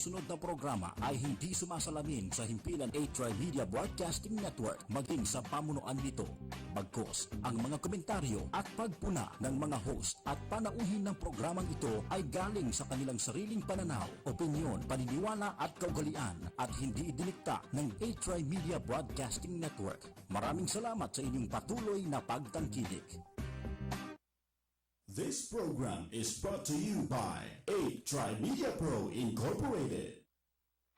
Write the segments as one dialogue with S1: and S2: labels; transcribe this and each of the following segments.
S1: Sunod na programa ay hindi sumasalamin sa himpilan A-Tri-Media Broadcasting Network maging sa pamunuan nito. Bagkus, ang mga komentaryo at pagpuna ng mga host at panauhin ng programang ito ay galing sa kanilang sariling pananaw, opinyon, paniniwala at kaugalian at hindi dinikta ng A-Tri-Media Broadcasting Network. Maraming salamat sa inyong patuloy na pagtangkilik.
S2: This program is brought to you by A-Tri-Media Pro Incorporated.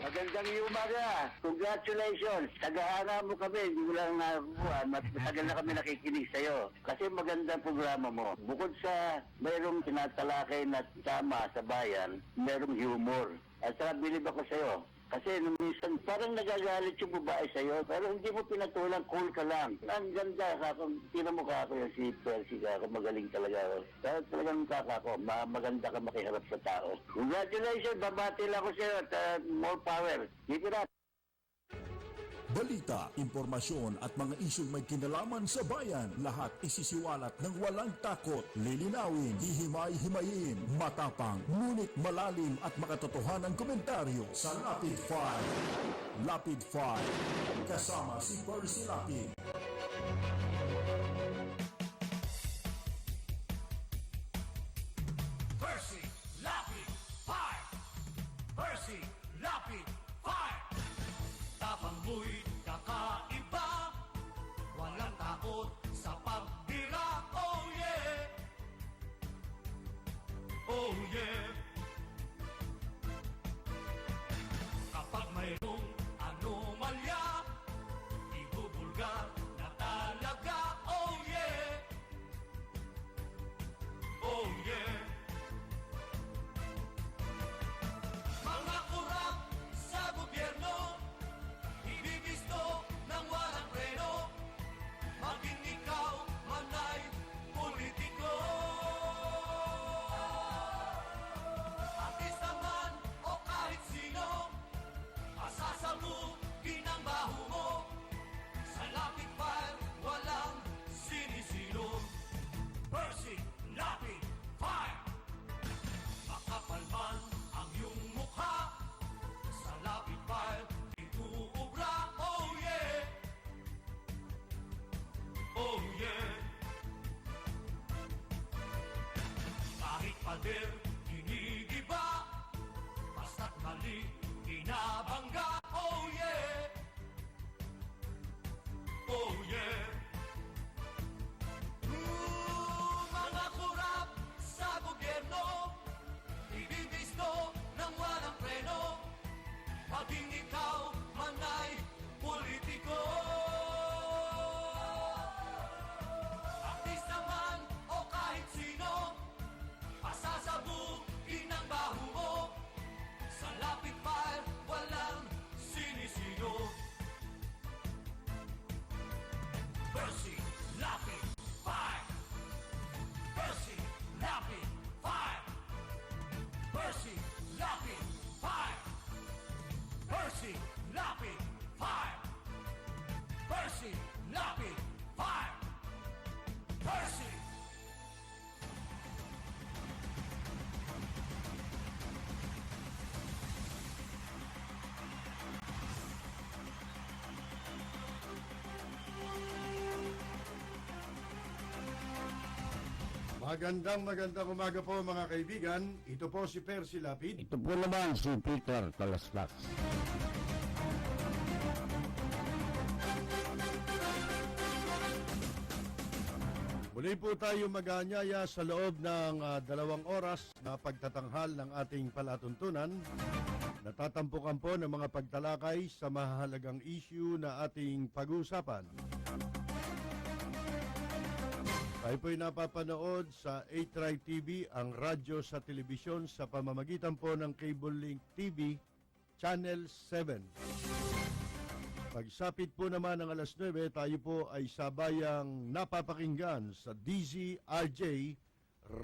S3: Magandang umaga. Congratulations. Tagahanga mo kami. Hindi mo lang nakuha. Matagal na kami nakikinig sa'yo. Kasi magandang programa mo. Bukod sa mayroong tinatalakay na tama sa bayan, mayroong humor. At saka bilib ako sa'yo. Kasi nung minsan, parang nagagalit yung babae sa'yo, pero hindi mo pinatulang, cool ka lang. Ang ganda ka, kung tinamukha ko yung si Percy ka, magaling talaga ako. Pero talagang kaka ko, maganda ka makiharap sa tao. Congratulations, babati lang ako sa'yo at more power. Keep it up.
S1: Balita, impormasyon at mga isyong may kinalaman sa bayan, lahat isisiwalat ng walang takot, lilinawin, hihimay-himayin, matapang, ngunit malalim at makatotohanang komentaryo sa Lapid 5. Lapid 5, kasama si Percy Lapid.
S4: Percy Lapid 5! Percy Lapid 5! Tapang mo'y kakaiba, walang takot sa pagbira. Oh yeah! Oh yeah! Kapag mayroong anomalya, ibubulgar na talaga. Oh yeah! Oh yeah! Mga kurap sa gobyerno, ibibisto ng walang preno, maging ikaw man ay politiko. Artista man o kahit sino, masasabugin ang baho mo. Sa Lapid 5, walang sinisino. Percy Lapid 5! Makapal man ang iyong mukha, sa Lapid 5 ituubra. Oh yeah! Oh yeah! Kahit pader, ginigiba, basta't mali, inabangga. Oh yeah! Oh yeah! Mga kurap sa gobyerno, ibibisto ng walang preno, maging ikaw man ay politiko. Artista man o kahit sino, pasasabugin ang baho mo. Sa Lapid 5, walang sinisino. Percy Lapid 5! Percy Lapid 5! Percy Lapid 5! Percy Lapid 5! Percy Lapid 5! Percy!
S5: Magandang umaga po mga kaibigan. Ito po si Percy Lapid.
S6: Ito po naman si Peter Talaslas.
S5: Muli po tayo mag-aanyaya sa loob ng 2 oras na pagtatanghal ng ating palatuntunan. Natatampukan po ng mga pagtalakay sa mahalagang issue na ating pag-uusapan. Tayo po'y napapanood sa A-Tri TV, ang radyo sa telebisyon sa pamamagitan po ng Cable Link TV, Channel 7. Pagsapit po naman ng alas 9, tayo po ay sabayang napapakinggan sa DZRJ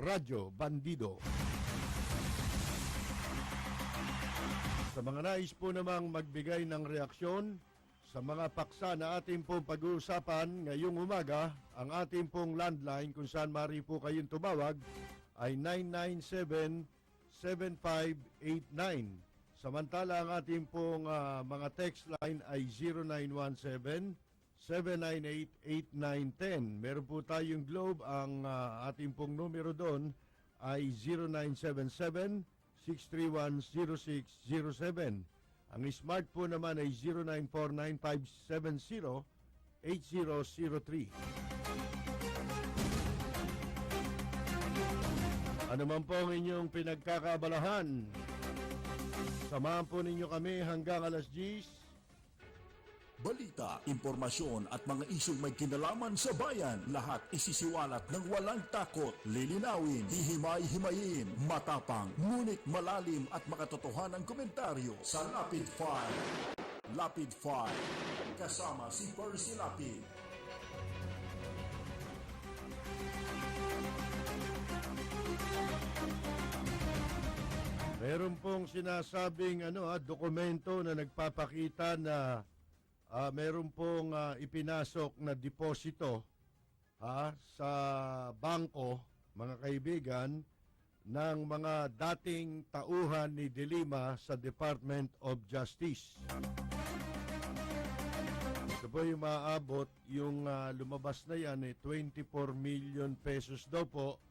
S5: Radyo Bandido. Sa mga nais po namang magbigay ng reaksyon sa mga paksa na ating pong pag-uusapan ngayong umaga, ang ating pong landline kung saan maaari po kayong tumawag ay 997-7589. Samantala, ang ating pong mga text line ay 0917-798-8910. Meron po tayong Globe. Ang ating pong numero doon ay 0977-631-0607. Ang smart po naman ay 0949-570-8003. Ano man po ang inyong pinagkakaabalahan, samahan po ninyo kami hanggang alas 10.
S1: Balita, impormasyon at mga isyong may kinalaman sa bayan, lahat isisiwalat ng walang takot, lilinawin, hihimay-himayin, matapang, ngunit malalim at makatotohanang komentaryo sa Lapid 5. Lapid 5, kasama si Percy Lapid.
S5: Meron pong sinasabing dokumento na nagpapakita na meron pong ipinasok na deposito sa bangko, mga kaibigan, ng mga dating tauhan ni De Lima sa Department of Justice. Ito po yung maaabot, yung lumabas na yan, 24 million pesos daw po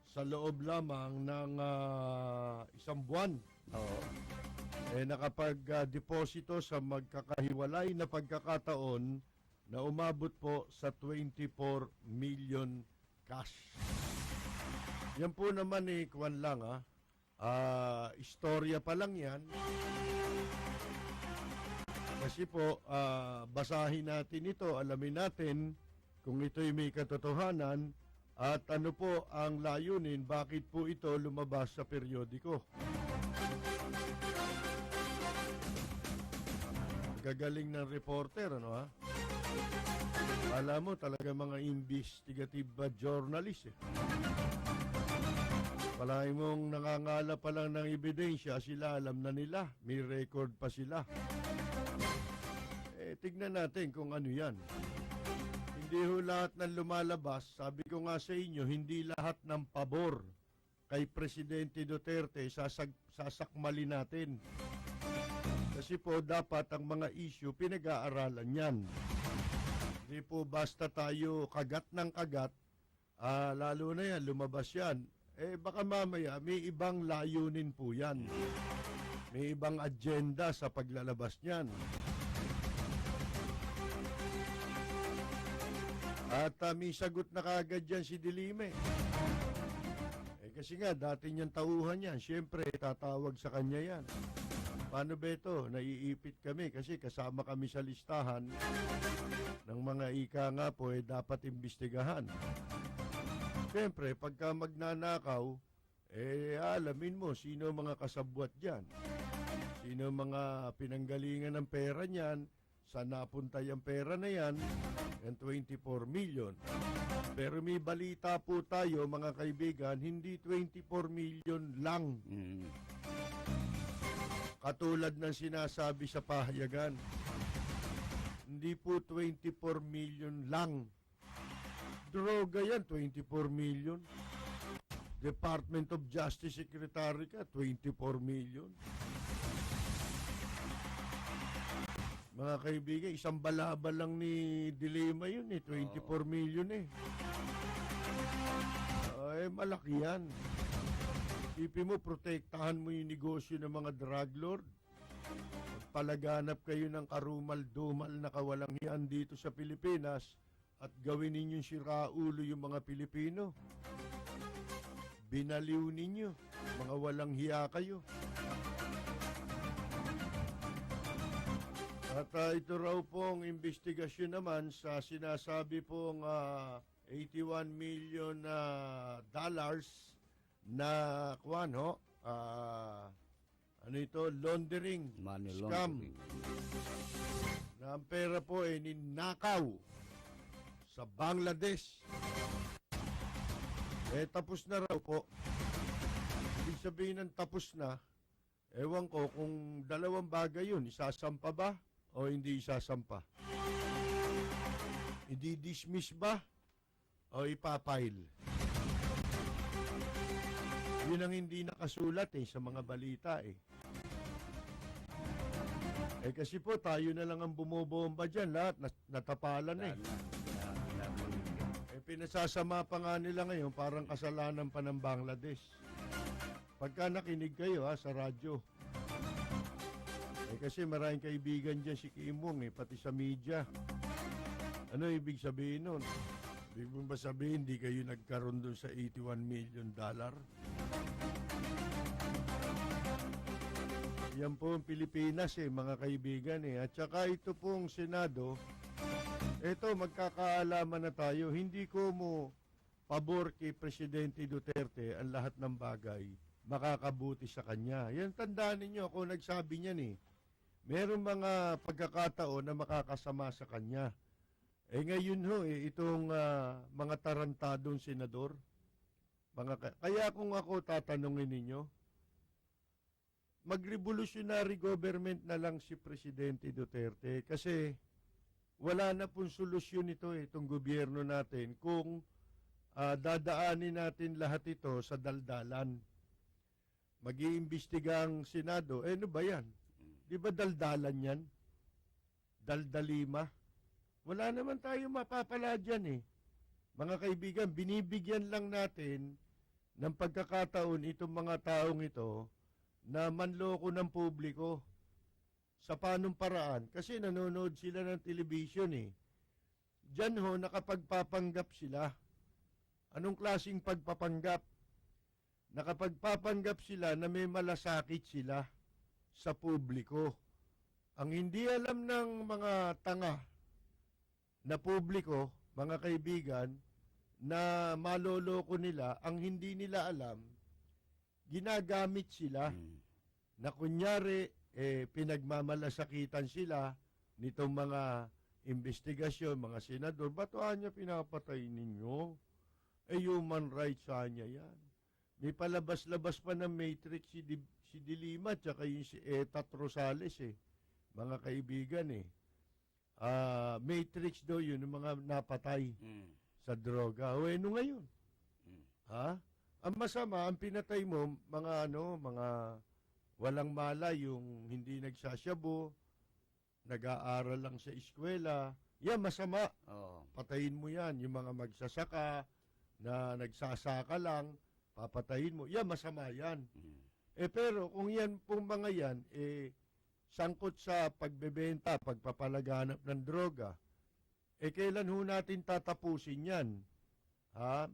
S5: sa loob lamang ng isang buwan. Nakapag-deposito sa magkakahiwalay na pagkakataon na umabot po sa 24 million cash. Yan po naman kuwan lang istorya pa lang yan. Kasi po, basahin natin ito, alamin natin kung ito'y may katotohanan at ano po ang layunin, bakit po ito lumabas sa periodiko. Gagaling ng reporter, Alam mo, talaga mga investigative journalist, Palagi mong nangangala pa lang ng ebidensya, sila alam na nila, may record pa sila. Tignan natin kung ano yan. Hindi ho lahat ng lumalabas, sabi ko nga sa inyo, hindi lahat ng pabor kay Presidente Duterte sasakmalin natin. Kasi po dapat ang mga issue pinag-aaralan yan. Hindi po basta tayo kagat ng kagat, lalo na yan, lumabas yan. Baka mamaya may ibang layunin po yan. May ibang agenda sa paglalabas niyan. At may sagot na kagad dyan si De Lima. Kasi nga, dati niyang tauhan yan. Siyempre, tatawag sa kanya yan. Paano ba ito? Naiipit kami kasi kasama kami sa listahan ng mga ika nga po dapat imbestigahan. Siyempre, pagka magnanakaw, alamin mo sino mga kasabwat dyan. Sino mga pinanggalingan ng pera niyan, saan napunta yung pera na yan, yung 24 million. Pero may balita po tayo, mga kaibigan, hindi 24 million lang. Katulad ng sinasabi sa pahayagan. Hindi po 24 million lang. Droga yan, 24 million. Department of Justice Secretary ka, 24 million. Mga kaibigan, isang balabal lang ni De Lima yun 24 million malaki yan. Isipin mo, protektahan mo yung negosyo ng mga drug lord. Palaganap kayo ng karumal-dumal na kawalang hiyan dito sa Pilipinas at gawin ninyong siraulo yung mga Pilipino. Binaliw ninyo, mga walang hiya kayo. At ito raw pong investigasyon naman sa sinasabi pong 81 million dollars na laundering,
S6: Money
S5: scam.
S6: laundering.
S5: Na ang pera po ninakaw sa Bangladesh. Tapos na raw po. Ibig sabihin ng tapos na, ewan ko kung dalawang bagay yun, isasampa ba o hindi isasampa? Idi-dismiss ba o ipapile? Yun ang hindi nakasulat sa mga balita Eh kasi po, tayo na lang ang bumobomba dyan. Lahat, natapalan eh. Eh, pinasasama pa nga nila ngayon, parang kasalanan pa ng Bangladesh. Pagka nakinig kayo sa radyo. Eh kasi maraming kaibigan dyan si Kimong pati sa media. Ano ibig sabihin nun? Ibig mo ba sabihin, hindi kayo nagkaroon dun sa $81 million? Yan po ang Pilipinas mga kaibigan At saka ito pong Senado, eto magkakaalaman na tayo. Hindi ko mo pabor kay Presidente Duterte ang lahat ng bagay makakabuti sa kanya. Yan tandaan ninyo, ako nagsabi niyan Merong mga pagkakataon na makakasama sa kanya. Ngayon itong mga tarantadong senador, kaya kung ako tatanungin ninyo, mag-revolutionary government na lang si Presidente Duterte kasi wala na pong solusyon ito itong gobyerno natin kung dadaanin natin lahat ito sa daldalan. Mag-iimbestiga ang Senado. Ano ba yan? Di ba daldalan yan? Daldalima? Wala naman tayo mapapala dyan Mga kaibigan, binibigyan lang natin ng pagkakataon itong mga taong ito na manloko ng publiko. Sa panong paraan? Kasi nanonood sila ng television Diyan nakapagpapanggap sila. Anong klaseng pagpapanggap? Nakapagpapanggap sila na may malasakit sila sa publiko. Ang hindi alam ng mga tanga na publiko, mga kaibigan, na maloloko nila, ang hindi nila alam, ginagamit sila na kunyari pinagmamalasakitan sila nitong mga investigasyon, mga senador. Ba't niya pinapatay ninyo? Human rights niya yan. May palabas-labas pa ng Matrix si Dilima tsaka yung si Etat Rosales mga kaibigan Matrix daw yun, yung mga napatay sa droga. Ano ngayon? Ang masama, ang pinatay mo, mga walang mala, yung hindi nagsasyabo, nag-aaral lang sa eskwela. Yan, masama. Patayin mo yan. Yung mga magsasaka, na nagsasaka lang, papatayin mo. Yan, masama yan. Pero kung yan pong mga yan, sangkot sa pagbebenta, pagpapalaganap ng droga, kailan ho natin tatapusin yan?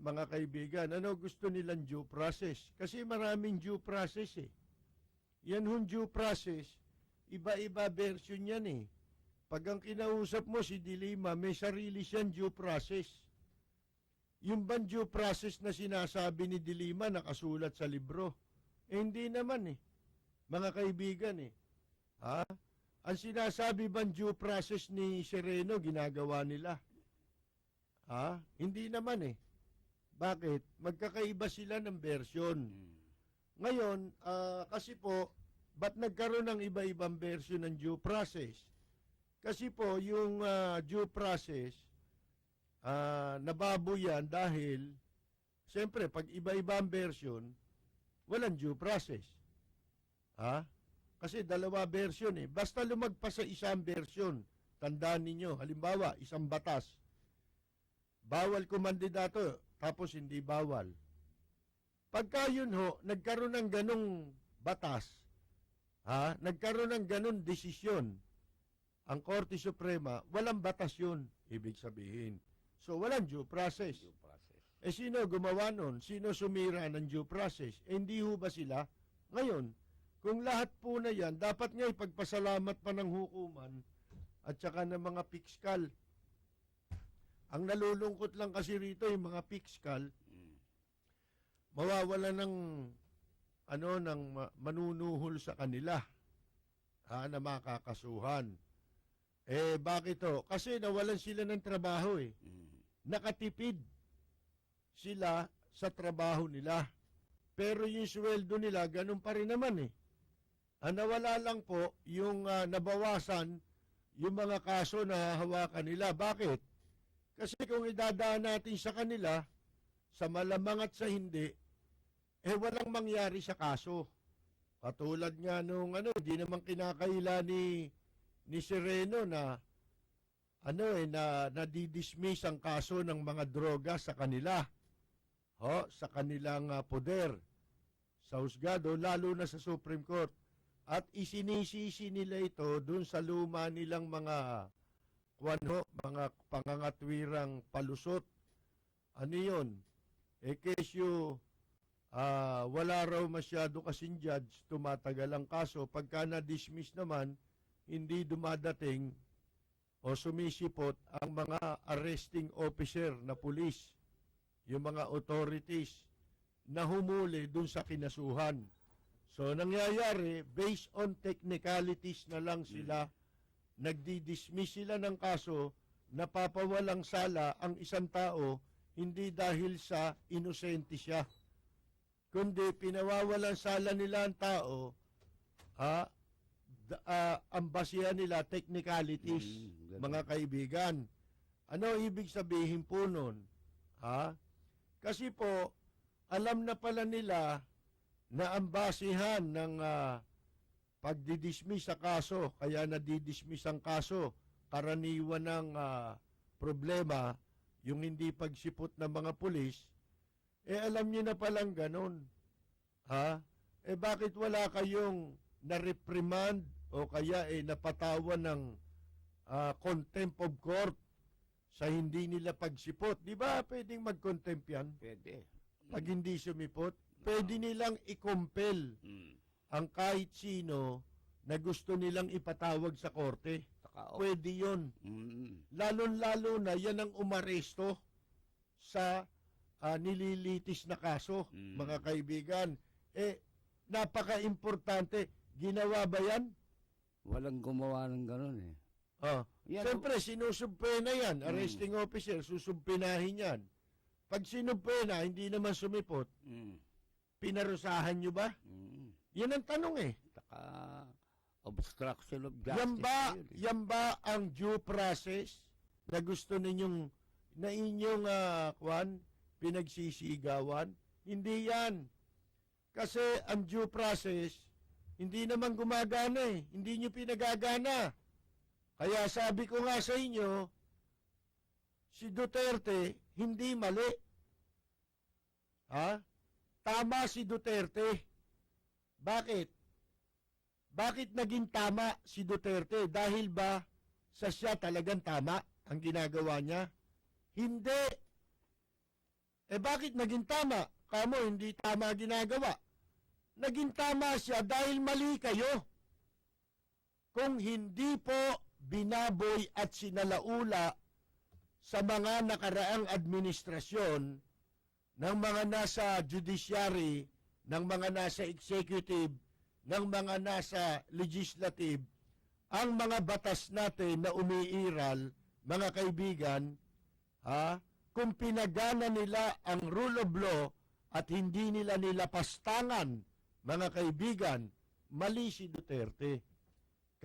S5: Mga kaibigan, ano gusto nilang due process? Kasi maraming due process Yan hong due process, iba-iba version yan Pag ang kinausap mo si Dilima, may sarili siyang due process. Yung bang due process na sinasabi ni Dilima nakasulat sa libro? Hindi naman mga kaibigan Ang sinasabi bang due process ni Sereno, ginagawa nila? Hindi naman Bakit? Magkakaiba sila ng version. Ngayon, kasi po, ba't nagkaroon ng iba-ibang version ng due process? Kasi po, yung due process, nababo yan dahil, siyempre, pag iba-ibang version, walang due process. Kasi dalawa version Basta lumagpas sa isang version, tandaan ninyo, halimbawa, isang batas, bawal kumandidato, tapos hindi bawal. Pagka yun nagkaroon ng ganong batas, nagkaroon ng ganon desisyon, ang Korte Suprema, walang batas yun, ibig sabihin. So, walang due process. Sino gumawa nun? Sino sumira ng due process? Hindi ho ba sila? Ngayon, kung lahat po na yan, dapat nga ipagpasalamat pa ng hukuman at saka ng mga piskal. Ang nalulungkot lang kasi rito, yung mga piskal, mawawala ng manunuhol sa kanila na makakasuhan. Bakit Kasi nawalan sila ng trabaho Nakatipid sila sa trabaho nila. Pero yung sweldo nila, ganun pa rin naman nawala lang po yung nabawasan yung mga kaso na hawakan nila. Bakit? Kasi kung idadaan natin sa kanila, sa malamang at sa hindi, walang mangyari sa kaso. Katulad nga nung di naman kinakaila ni ni Sereno na nadidismiss ang kaso ng mga droga sa kanila. Sa kanilang poder sa husgado, lalo na sa Supreme Court. At isinisisi nila ito dun sa luma nilang mga pangangatwirang palusot. Ano yun? Kesyo wala raw masyado kasing judge, tumatagal ang kaso. Pagka na-dismiss naman, hindi dumadating o sumisipot ang mga arresting officer na pulis, yung mga authorities na humuli dun sa kinasuhan. So, nangyayari, based on technicalities na lang sila, nagdi-dismiss sila ng kaso, napapawalang sala ang isang tao, hindi dahil sa inosente siya, kundi pinawawalan sala nila ang tao, ang basihan nila technicalities, mga kaibigan. Ano ibig sabihin po nun? Kasi po, alam na pala nila na ang basihan ng pagdidismiss sa kaso, kaya nadidismiss ang kaso, karaniwan ng problema, yung hindi pagsipot ng mga pulis, alam niyo na palang ganun. Bakit wala kayong na-reprimand o kaya napatawan ng contempt of court sa hindi nila pagsipot? Di ba pwedeng mag-contempt yan?
S6: Pwede.
S5: Pag hindi sumipot, pwede nilang i-compel ang kahit sino na gusto nilang ipatawag sa korte. Pwede yun. Lalo-lalo na yan ang umaresto sa nililitis na kaso, mga kaibigan. Napaka-importante. Ginawa ba yan?
S6: Walang gumawa ng gano'n eh.
S5: Siyempre, sinusumpena yan. Arresting officer, susumpinahin yan. Pag sinumpena, hindi naman sumipot, pinarusahan nyo ba? Yan ang tanong eh.
S6: Obstruction of justice.
S5: Yan ba ang due process na gusto ninyong, na inyong pinagsisigawan? Hindi yan. Kasi ang due process, hindi naman gumagana eh. Hindi nyo pinagagana. Kaya sabi ko nga sa inyo, si Duterte, hindi mali. Tama si Duterte. Bakit? Bakit naging tama si Duterte? Dahil ba sa siya talagang tama ang ginagawa niya? Hindi. Bakit naging tama? Kamo, hindi tama ginagawa. Naging tama siya dahil mali kayo. Kung hindi po binaboy at sinalaula sa mga nakaraang administrasyon ng mga nasa judiciary, ng mga nasa executive, ng mga nasa legislative, ang mga batas natin na umiiral, mga kaibigan, kung pinagana nila ang rule of law at hindi nila nilapastangan, mga kaibigan, mali si Duterte.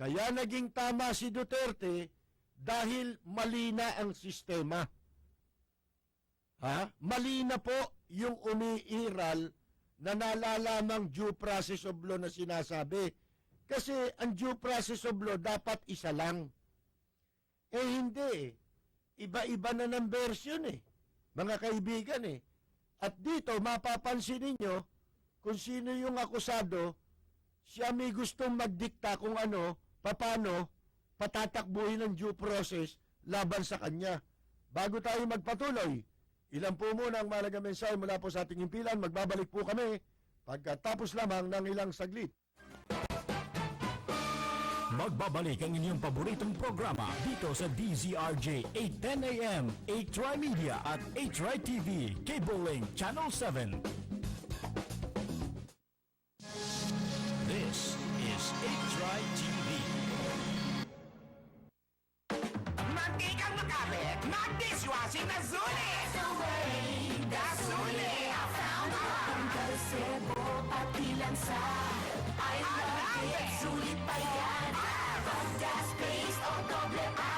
S5: Kaya naging tama si Duterte dahil mali na ang sistema. Mali na po yung umiiral na nalalamang due process of law na sinasabi. Kasi ang due process of law dapat isa lang. Hindi. Iba-iba na ng version mga kaibigan At dito mapapansin ninyo kung sino yung akusado, siya may gustong magdikta kung paano patatakbuhin ang due process laban sa kanya. Bago tayo magpatuloy, ilan po muna ang mahalagang mensahe mula po sa ating himpilan. Magbabalik po kami pagkatapos lamang ng ilang saglit.
S1: Magbabalik ang inyong paboritong programa dito sa DZRJ 810 AM, 8 Media at 8 TV, Cable Link Channel 7. This is 8 TV.
S7: Mantikang makapit, mag-dishwashing na sulit! Dasuli! Ang kalsebo pati lansa I love it! Sulit pa yan! Pagdas paste o doble pa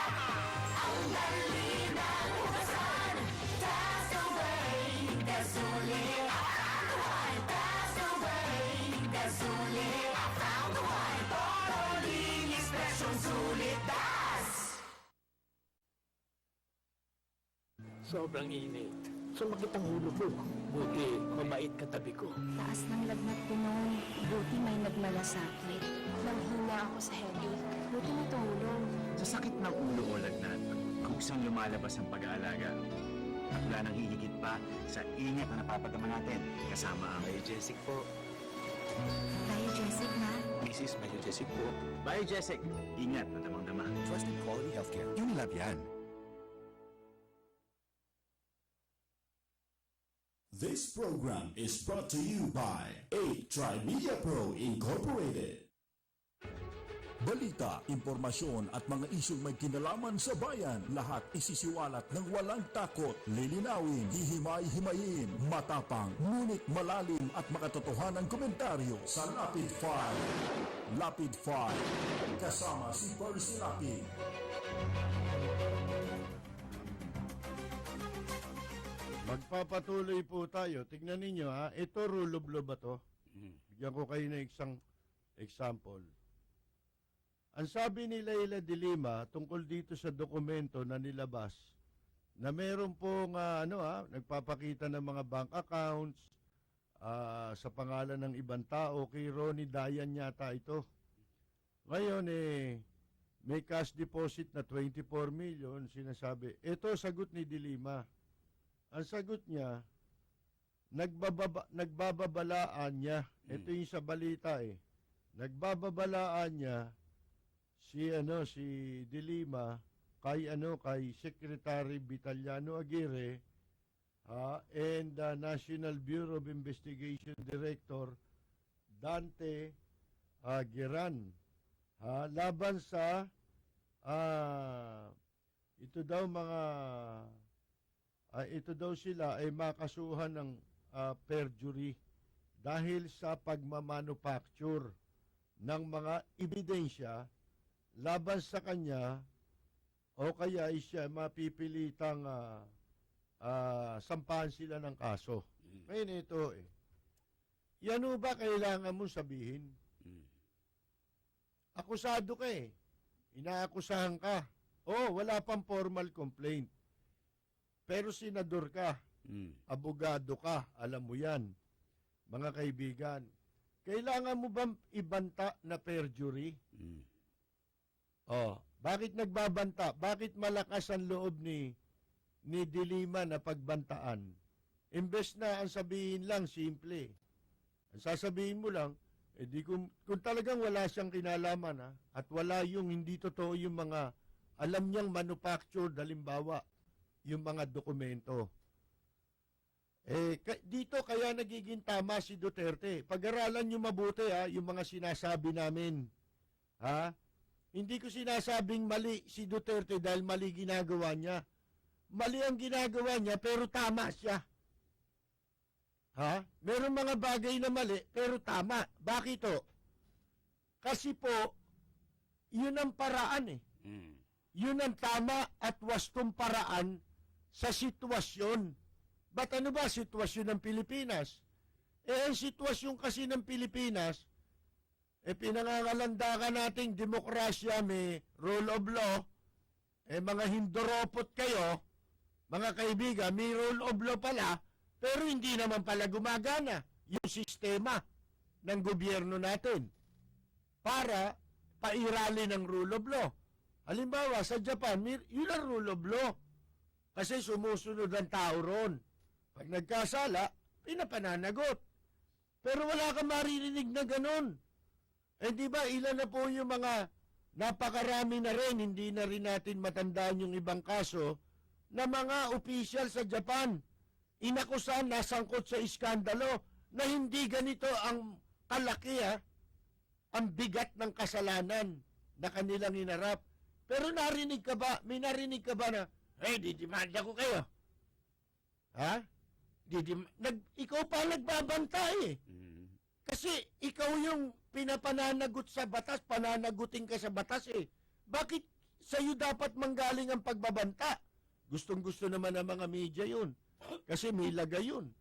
S7: ang dali ng ugasan. That's the way! Dasuli! I found the one! That's the way! Dasuli! I found the one! Todo linis, presyong sulit
S8: Sobrang init. Sumakit ang ulo ko. Buti, mabait katabi ko.
S7: Taas ng lagnat ko noon. Buti may nagmalasakit. Nanghina ako sa headache. Buti may tumulong.
S9: Sa sakit ng ulo o lagnat, kusang lumalabas ang pag-aalaga. At wala nang hihigit pa sa ingat na napapadama natin kasama ang Biojesic po.
S7: Tayo, Jessic, na.
S9: Mrs. Biojesic po. Biojesic, ingat na damang-dama.
S1: Trusted quality healthcare. Unilab yan.
S2: This program is brought to you by 8 Trimedia Pro Incorporated.
S1: Balita, impormasyon at mga isyong may kinalaman sa bayan, lahat isisiwalat ng walang takot, lilinawin, hihimay-himayin, matapang, ngunit malalim at makatotohanang komentaryo sa Lapid 5. Lapid 5, kasama si Percy Lapid.
S5: Magpapatuloy po tayo. Tignan ninyo ha, ito rule of law ba to? Bigyan ko kayo ng isang example. Ang sabi ni Leila de Lima tungkol dito sa dokumento na nilabas na meron pong nagpapakita ng mga bank accounts sa pangalan ng ibang tao, kay Ronnie Dayan yata ito. Ngayon may cash deposit na 24 million, sinasabi. Ito sagot ni de Lima. Ang sagot niya, nagbababalaan niya. Ito yung sa balita Nagbababalaan niya si de Lima kay Secretary Vitaliano Aguirre and National Bureau of Investigation Director Dante Aguiran laban sa ito daw sila ay makasuhan ng perjury dahil sa pagmamanufacture ng mga ebidensya laban sa kanya o kaya siya mapipilitang sampahan sila ng kaso. Ngayon ito yan ba kailangan mong sabihin? Akusado ka inaakusahan ka. Wala pang formal complaint. Pero senador ka, abogado ka, alam mo yan. Mga kaibigan, kailangan mo bang ibanta na perjury? Bakit nagbabanta? Bakit malakas ang loob ni de Lima na pagbantaan? Imbes na ang sabihin lang, simple. Ang sasabihin mo lang, kung talagang wala siyang kinalaman at wala yung hindi totoo yung mga alam niyang manufactured, halimbawa, yung mga dokumento. Dito kaya nagiging tama si Duterte. Pag-aralan nyo mabuti yung mga sinasabi namin. Hindi ko sinasabing mali si Duterte dahil mali ginagawa niya. Mali ang ginagawa niya pero tama siya. Meron mga bagay na mali pero tama. Bakit to? Kasi po, yun ang paraan Yun ang tama at wastong paraan sa sitwasyon. Ba't ano ba sitwasyon ng Pilipinas? Ang sitwasyon kasi ng Pilipinas, pinangangalandakan nating demokrasya, may rule of law, mga hindoropot kayo, mga kaibigan, may rule of law pala, pero hindi naman pala gumagana yung sistema ng gobyerno natin para pairali ng rule of law. Halimbawa, sa Japan, yun ang rule of law. Kasi sumusunod ang tao ron. Pag nagkasala, pinapananagot. Pero wala kang maririnig na ganun. Di ba, ilan na po yung mga napakarami na rin, hindi na rin natin matandaan yung ibang kaso, na mga opisyal sa Japan, inakusan, nasangkot sa iskandalo, na hindi ganito ang kalaki, ang bigat ng kasalanan na kanilang inarap. Pero narinig ka ba, may narinig ka ba na, didimanda ko kayo. Ikaw pa nagbabanta Kasi ikaw yung pinapananagot sa batas, pananagutin ka sa batas Bakit sa'yo dapat manggaling ang pagbabanta? Gustong-gusto naman ng mga media yun. Kasi may lagay yun.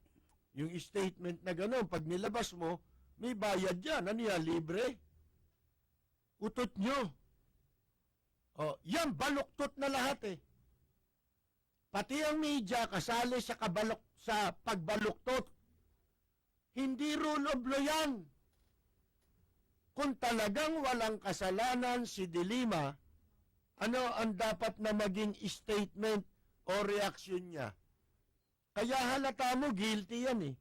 S5: Yung statement na gano'n, pag nilabas mo, may bayad yan. Ano yan, libre? Utot nyo. Yan, baluktot na lahat pati ang media kasali sa pagbaluktot. Hindi rule of law yan. Kung talagang walang kasalanan si De Lima, ano ang dapat na maging statement o reaksyon niya? Kaya halata mo, guilty yan eh.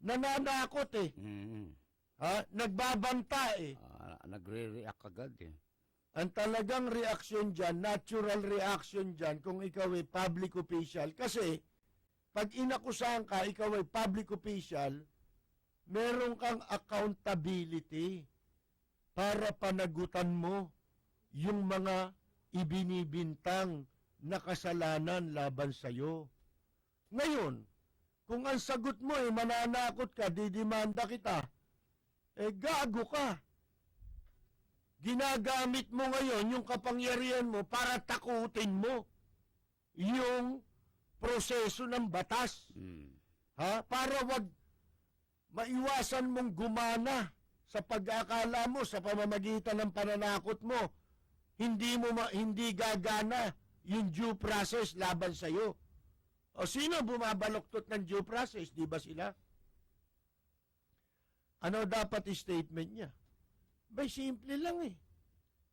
S5: Nananakot eh. Nagbabanta eh.
S6: Nagre-react agad eh.
S5: Ang talagang reaksyon dyan, natural reaction dyan, kung ikaw ay public official. Kasi, pag inakusahan ka, ikaw ay public official, meron kang accountability para panagutan mo yung mga ibinibintang na kasalanan laban sa'yo. Ngayon, kung ang sagot mo ay mananakot ka, didimanda kita, gago ka. Ginagamit mo ngayon yung kapangyarihan mo para takutin mo yung proseso ng batas. Para wag maiwasan mong gumana sa pag-akala mo sa pamamagitan ng pananakot mo. Hindi gagana yung due process laban sa iyo. O sino bumabaluktot ng due process? Di ba sila? Ano dapat statement niya? Bay, simple lang eh.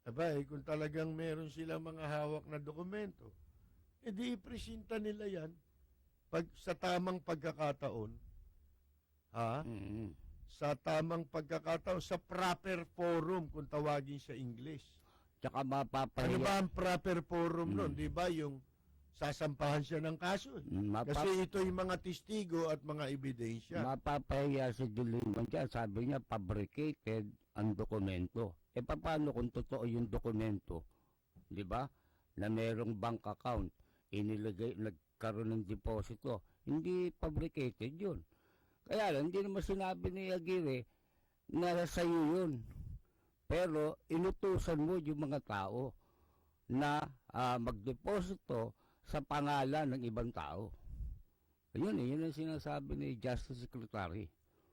S5: Abay, kung talagang meron sila mga hawak na dokumento, edi ipresenta nila yan pag sa tamang pagkakataon. Sa tamang pagkakataon, sa proper forum kung tawagin sa English.
S6: Tsaka mapapahiya.
S5: Ano ba ang proper forum nun? Di ba yung sasampahan siya ng kaso? Kasi ito yung mga testigo at mga ebidensya.
S6: Mapapahiya si De Lima dyan. Sabi niya, fabricated ang dokumento. Paano kung totoo yung dokumento? Di ba? Na merong bank account, inilagay, nagkaroon ng deposito. Hindi fabricated yun. Kaya lang, hindi naman sinabi ni Aguirre na sa'yo yun. Pero inutusan mo yung mga tao na magdeposito sa pangalan ng ibang tao. Ayun yun ang sinasabi ni Justice Secretary.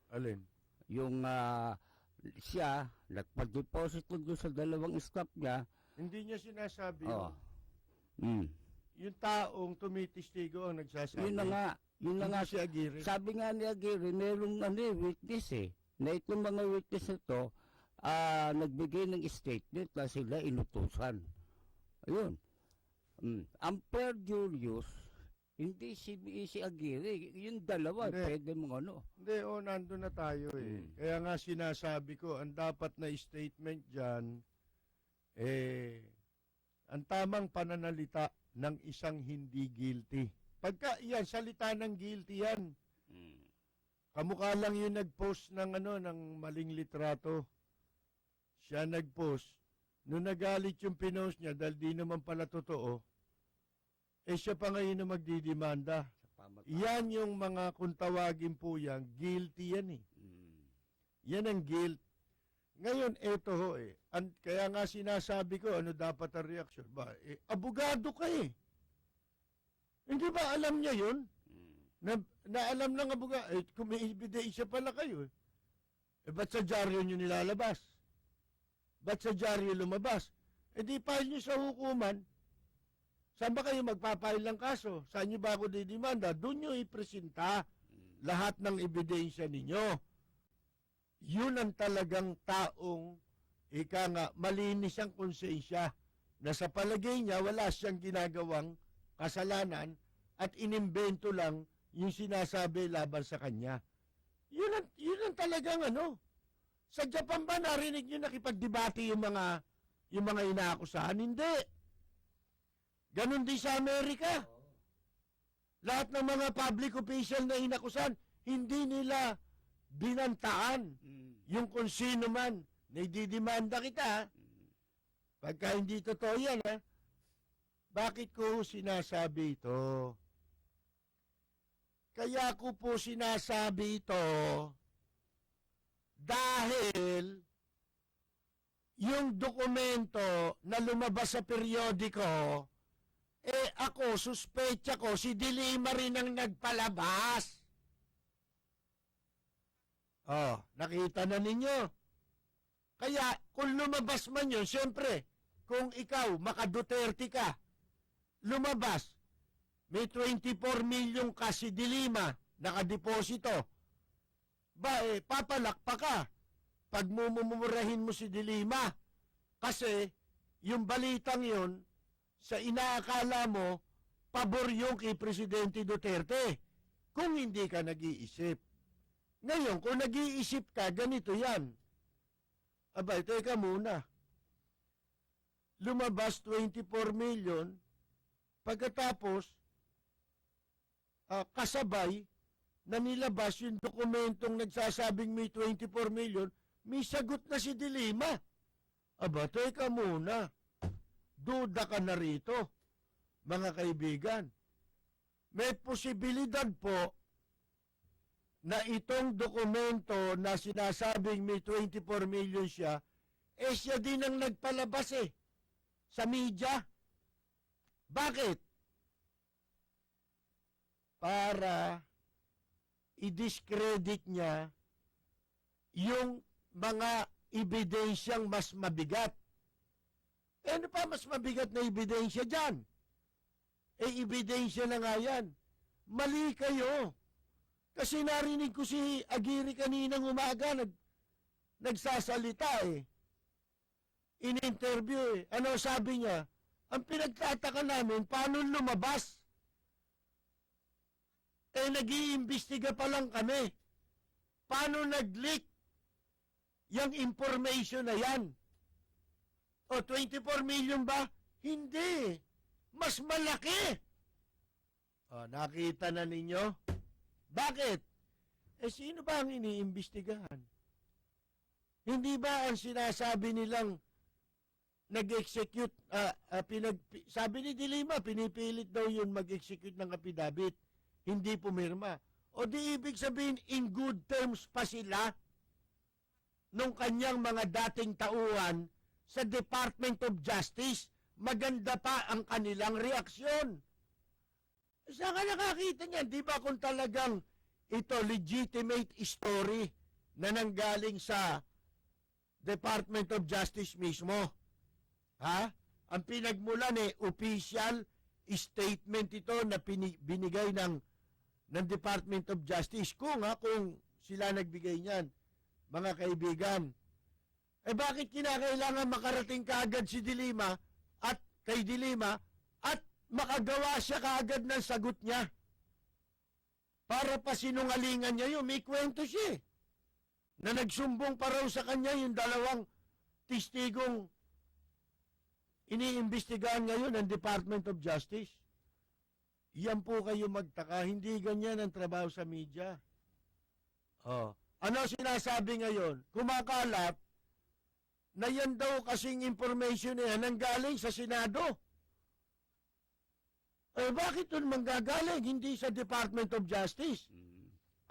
S5: Alin?
S6: Yung siya, nagpa-deposito doon sa dalawang staff niya.
S5: Hindi niya sinasabi yun. Yung taong tumitistigo ang nagsasabi.
S6: Yun na nga.
S5: Si Aguirre.
S6: Sabi nga ni Aguirre, merong witness na itong mga witness na to, nagbigay ng statement na sila inutusan. Ayun. Ang per Julius, hindi si Aguirre, yung dalawa,
S5: Hindi.
S6: pwede mong ano.
S5: Hindi, nandun na tayo eh. Kaya nga sinasabi ko, ang dapat na statement dyan, ang tamang pananalita ng isang hindi guilty. Pagka yan, salita ng guilty yan. Kamukha lang yung nag-post ng ng maling litrato. Siya nag-post. Nung nagalit yung pinost niya dahil di naman pala totoo, siya pa ngayon na magdidemanda. Yan yung mga, kung tawagin po yan, guilty yan eh. Yan ang guilt. Ngayon, eto ho kaya nga sinasabi ko, ano dapat ang reaksyon? Abogado ka eh. Hindi ba alam niya yun? Na alam ng abogado, kung may ebidensya pala kayo ba't sa dyaryo nyo nilalabas? Ba't sa dyaryo lumabas? Di file nyo sa hukuman. Saan ba kayo magpapile ng kaso? Saan nyo ba ako didemanda? Doon nyo ipresenta lahat ng ebidensya ninyo. Yun ang talagang taong malinis ang konsensya na sa palagay niya wala siyang ginagawang kasalanan at inimbento lang yung sinasabi laban sa kanya. Yun ang talagang Sa Japan ba narinig nyo nakipagdebate yung mga inaakusahan? Hindi. Ganon din sa Amerika. Lahat ng mga public official na inakusahan, hindi nila binantaan yung kung sino man na ididemanda kita. Pagka hindi totoo yan, bakit ko sinasabi ito? Kaya ko po sinasabi ito dahil yung dokumento na lumabas sa periodiko, ako, suspecha ko, si De Lima rin ang nagpalabas. Nakita na ninyo. Kaya, kung lumabas man yun, siyempre, kung ikaw, maka-Duterte ka, lumabas, may 24 million kasi Dilima nakadeposito. Papalakpa ka pag mumumurahin mo si Dilima. Kasi yung balitang yon sa inaakala mo, pabor yung kay Presidente Duterte. Kung hindi ka nag-iisip. Ngayon, kung nag-iisip ka, ganito yan. Abay, teka muna. Lumabas 24 million, pagkatapos, kasabay na nilabas yung dokumentong nagsasabing may 24 million, may sagot na si Dilima. Aba, teka muna. Duda ka na rito, mga kaibigan. May posibilidad po na itong dokumento na sinasabing may 24 million siya, siya din ang nagpalabas sa media. Bakit? Para i-discredit niya yung mga ebidensyang mas mabigat. Ano pa mas mabigat na ebidensya dyan? Ebidensya na nga yan. Mali kayo. Kasi narinig ko si Aguirre kaninang umaga, nagsasalita in-interview Ano sabi niya? Ang pinagtataka namin, paano lumabas? Nag-iimbestiga pa lang kami. Paano nag-leak yung information na yan? 24 million ba? Hindi. Mas malaki. Nakita na ninyo? Bakit? Sino ba ang iniimbestigahan? Hindi ba ang sinasabi nilang nag-execute, sabi ni Dilima, pinipilit daw yun mag-execute ng affidavit. Hindi pumirma. O di ibig sabihin, in good terms pa sila nung kanyang mga dating tauhan sa Department of Justice. Maganda pa ang kanilang reaksyon. Saan ka nakakita niyan? Di ba kung talagang ito legitimate story na nanggaling sa Department of Justice mismo? Ang pinagmulan official statement ito na binigay ng Department of Justice. Kung sila nagbigay niyan, mga kaibigan. Bakit kinakailangan makarating kaagad si Dilima at kay Dilima at makagawa siya kaagad ng sagot niya? Para pa sinungalingan niya yun. May kwento siya na nagsumbong pa raw sa kanya yung dalawang testigong iniimbestigahan ngayon ng Department of Justice. Yan po kayo magtaka. Hindi ganyan ang trabaho sa media. Ano sinasabi ngayon? Kumakalat na yan daw kasing information na yan nanggaling sa Senado. Bakit doon manggagaling? Hindi sa Department of Justice.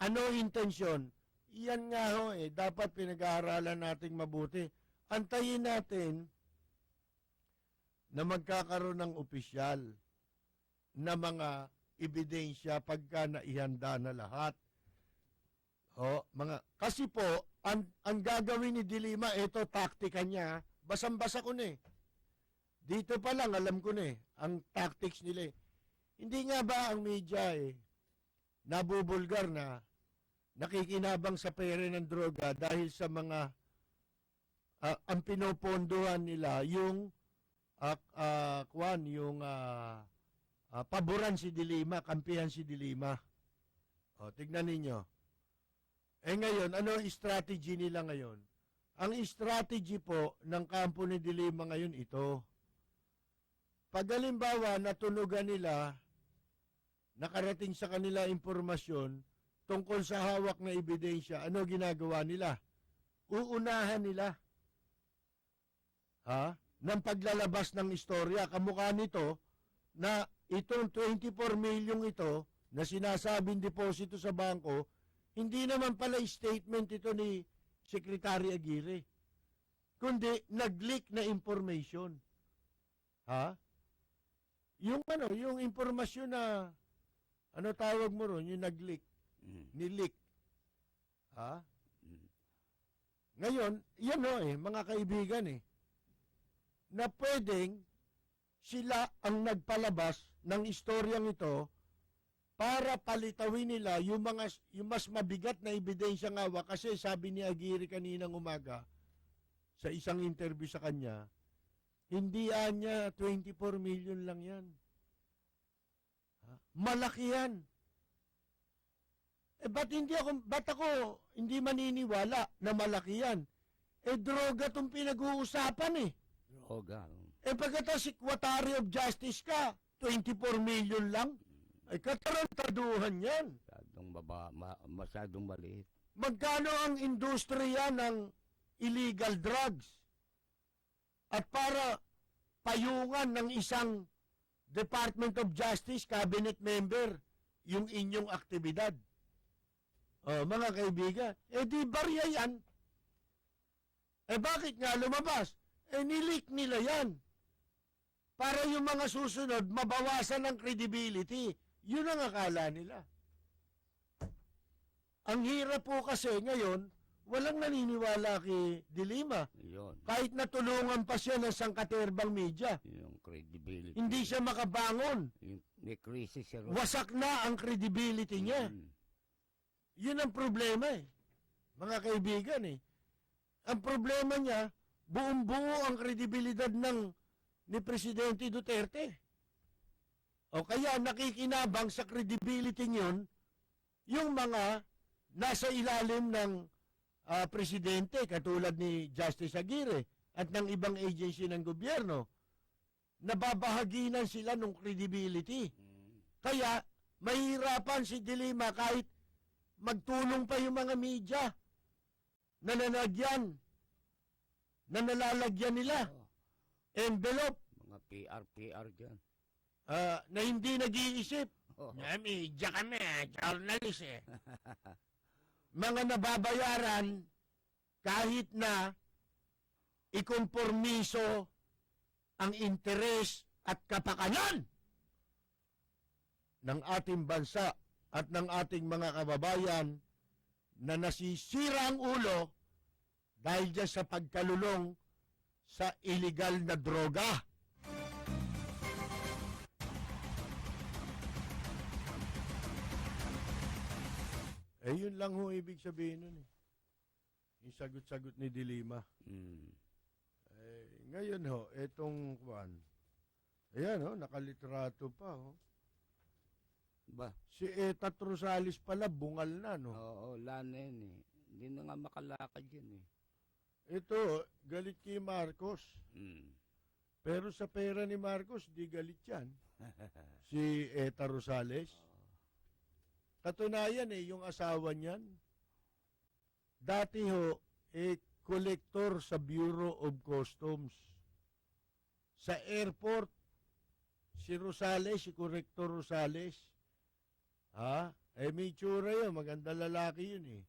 S5: Ano intensyon? Yan nga dapat pinag-aaralan nating mabuti. Antayin natin na magkakaroon ng opisyal na mga ebidensya pagka naihanda na lahat. Kasi po, ang gagawin ni Dilima, ito taktika niya, basang-basa ko na Dito pa lang, alam ko na ang tactics nila Hindi nga ba ang media nabubulgar na nakikinabang sa pera ng droga dahil sa mga ang pinopondohan nila yung paboran si Dilima, kampihan si Dilima. Tignan ninyo. Ngayon, ano ang strategy nila ngayon? Ang strategy po ng kampo ni Dilima ngayon ito. Pag halimbawa, natunugan nila, nakarating sa kanila impormasyon tungkol sa hawak na ebidensya, ano ginagawa nila? Uunahan nila. Ng paglalabas ng istorya. Kamukha nito na itong 24 million ito na sinasabing deposito sa bangko, hindi naman pala statement ito ni Secretary Aguirre, kundi nag-leak na information. Yung yung impormasyon na tawag mo ron, yung nag-leak, ni-leak. Ngayon, yan mga kaibigan na pwedeng sila ang nagpalabas ng istoryang ito para palitawin nila yung mas mabigat na ebidensya ng hawak. Kasi sabi ni Aguirre kaninang umaga sa isang interview sa kanya, hindi niya 24 million lang yan. Malaki yan. Ba't ako hindi maniniwala na malaki yan? Droga tong pinag-uusapan eh.
S6: Droga.
S5: Pagkatapos Secretary of Justice ka, 24 million lang? Katarantaduhan yan.
S6: Masyadong maliit.
S5: Magkano ang industriya ng illegal drugs? At para payungan ng isang Department of Justice cabinet member yung inyong aktibidad. Mga kaibigan, di barya yan. Bakit nga lumabas? Nilik nila yan. Para yung mga susunod, mabawasan ng credibility. Yun ang akala nila. Ang hirap po kasi ngayon, walang naniniwala kay De Lima.
S6: Yun.
S5: Kahit natulungan pa siya ng sangkaterbang media.
S6: Yung credibility.
S5: Hindi siya makabangon.
S6: May crisis siya.
S5: Wasak na ang credibility niya. Yun ang problema eh. Mga kaibigan eh. Ang problema niya, buong-buo ang kredibilidad ni Presidente Duterte. O kaya nakikinabang sa credibility niyon yung mga nasa ilalim ng Presidente katulad ni Justice Aguirre at ng ibang agency ng gobyerno. Nababahaginan sila ng credibility. Kaya mahirapan si De Lima kahit magtulong pa yung mga media na nalalagyan nila. Envelope.
S6: Mga PR dyan.
S5: Na hindi nag-iisip. Media kami, journalist eh. Mga nababayaran kahit na ikompormiso ang interes at kapakanan ng ating bansa at ng ating mga kababayan na nasisira ang ulo dahil dyan sa pagkalulong sa illegal na droga. Yun lang ho ibig sabihin nun eh. Yung sagot-sagot ni De Lima. Ngayon ho, etong kuwan. Ayan ho, nakalitrato pa ho.
S6: Ba?
S5: Si Etat Rosales pala, bungal na no?
S6: Oo, lana yun eh. Hindi na nga makalakad yun eh.
S5: Ito, galit kay Marcos. Pero sa pera ni Marcos, di galit yan. Si Eta Rosales. Katunayan yung asawa niyan. Dati ho, collector sa Bureau of Customs. Sa airport, si Rosales, si Corrector Rosales. May tsura yun, maganda lalaki yun eh.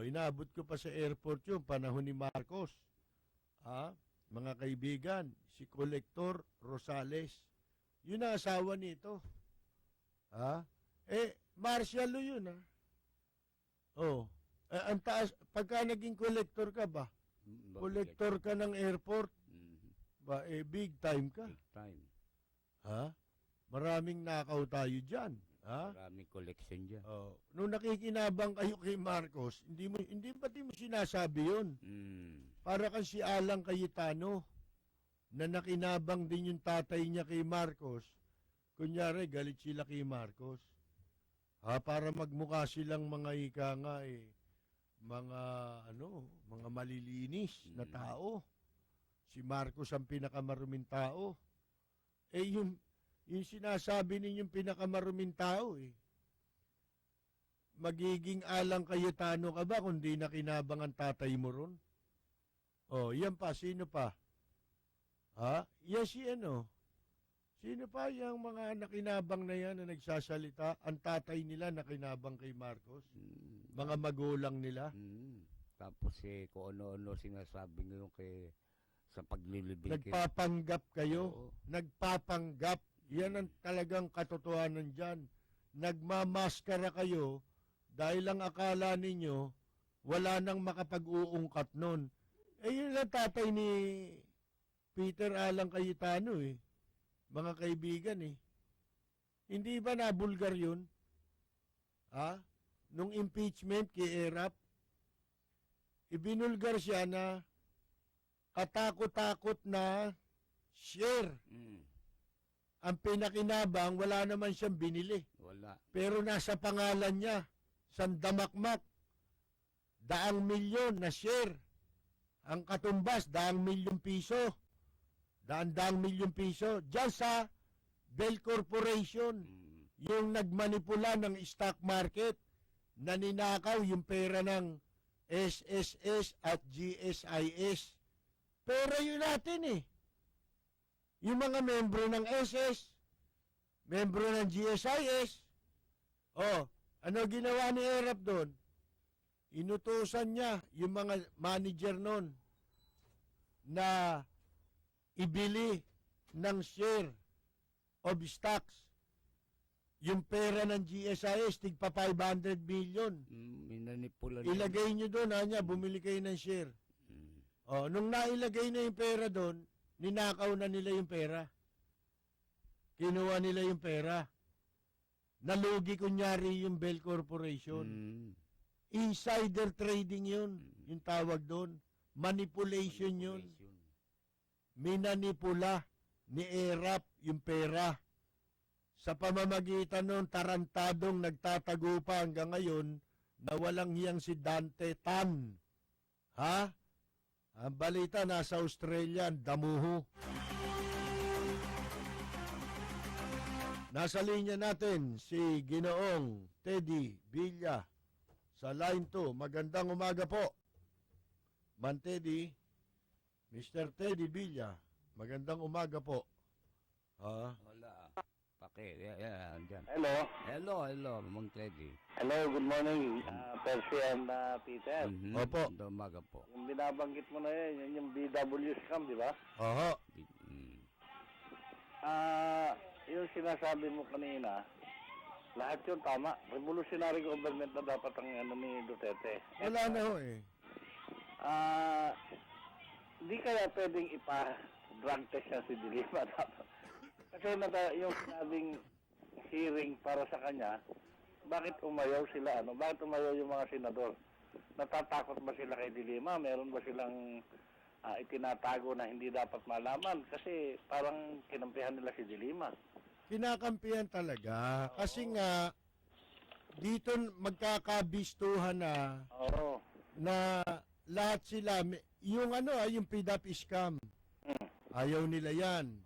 S5: Inabot ko pa sa airport yun, panahon ni Marcos. Mga kaibigan, si Collector Rosales. Yun ang asawa nito. Martial law yun ang taas, pagka naging collector ka ba? Collector ka ng airport? Big time ka.
S6: Big time.
S5: Maraming nakaw tayo dyan.
S6: Maraming collection dyan.
S5: Nung nakikinabang kayo kay Marcos, hindi pati mo sinasabi yun. Para kang si Alang Cayetano na nakinabang din yung tatay niya kay Marcos. Kunyari, galit sila kay Marcos. Para magmukha silang mga mga malilinis na tao. Si Marcos ang pinakamaruming tao. Yung sinasabi ninyong pinakamaruming tao magiging Alang Cayetano ka ba kung di nakinabang ang tatay mo ron? Yan pa, sino pa? Yan si Sino pa yung mga nakinabang na yan na nagsasalita? Ang tatay nila nakinabang kay Marcos? Mga magulang nila?
S6: Tapos kung ano-ano sinasabi ngayon sa paglilibing.
S5: Nagpapanggap kayo? Nagpapanggap. Yan ang talagang katotohanan dyan. Nagmamaskara kayo dahil ang akala ninyo wala nang makapag-uungkat nun. Yun lang tatay ni Peter Alang Cayetano mga kaibigan Hindi ba nabulgar yun? Ha? Nung impeachment kay Erap, ibinulgar siya na katakot-takot na share. Ang pinakinabang, wala naman siyang binili.
S6: Wala.
S5: Pero nasa pangalan niya, sandamakmak, 200,000,000 na share. Ang katumbas, 200,000,000 piso. 200,000,000 piso. Diyan sa Bell Corporation, yung nagmanipula ng stock market, na ninakaw yung pera ng SSS at GSIS. Pera yun natin eh. Yung mga membro ng SS, membro ng GSIS, ano ginawa ni Erap doon? Inutusan niya yung mga manager noon na ibili ng share of stocks. Yung pera ng GSIS, tigpa 500 million.
S6: Minanipula.
S5: Ilagay nyo doon, bumili kayo ng share. Nung nailagay na yung pera doon, ninakaw na nila yung pera. Kinuha nila yung pera. Nalugi kunyari yung Bell Corporation. Insider trading yun, yung tawag doon. Manipulation yun. Minanipula ni Erap yung pera. Sa pamamagitan ng tarantadong nagtatago pa hanggang ngayon na walang hiyang si Dante Tan. Ha? Ang balita nasa Australia, damuho. Nasa linya natin si Ginoong Teddy Villa sa line 2. Magandang umaga po. Man Teddy, Mr. Teddy Villa, magandang umaga po.
S6: Wala. Andyan.
S3: Hello.
S6: Hello, Mang Teddy.
S3: Hello, good morning, Percy and Peter.
S5: Opo.
S6: Magandang umaga po.
S3: Yung binabanggit mo na yun yung BW scam, di ba?
S5: Oho.
S3: Yung sinasabi mo kanina, lahat yun tama. Revolutionary government na dapat ang ni Duterte.
S5: Wala na ho eh.
S3: Di kaya pwedeng ipa-drug test siya si Dilima dapat. Kasi yung sinabing hearing para sa kanya, bakit umayaw sila? Bakit umayaw yung mga senador? Natatakot ba sila kay Dilima? Meron ba silang itinatago na hindi dapat malaman? Kasi parang kinampihan nila si Dilima.
S5: Kinakampihan talaga. Kasi nga, dito magkakabistuhan na na lahat sila, yung yung PDAP scam, ayaw nila yan.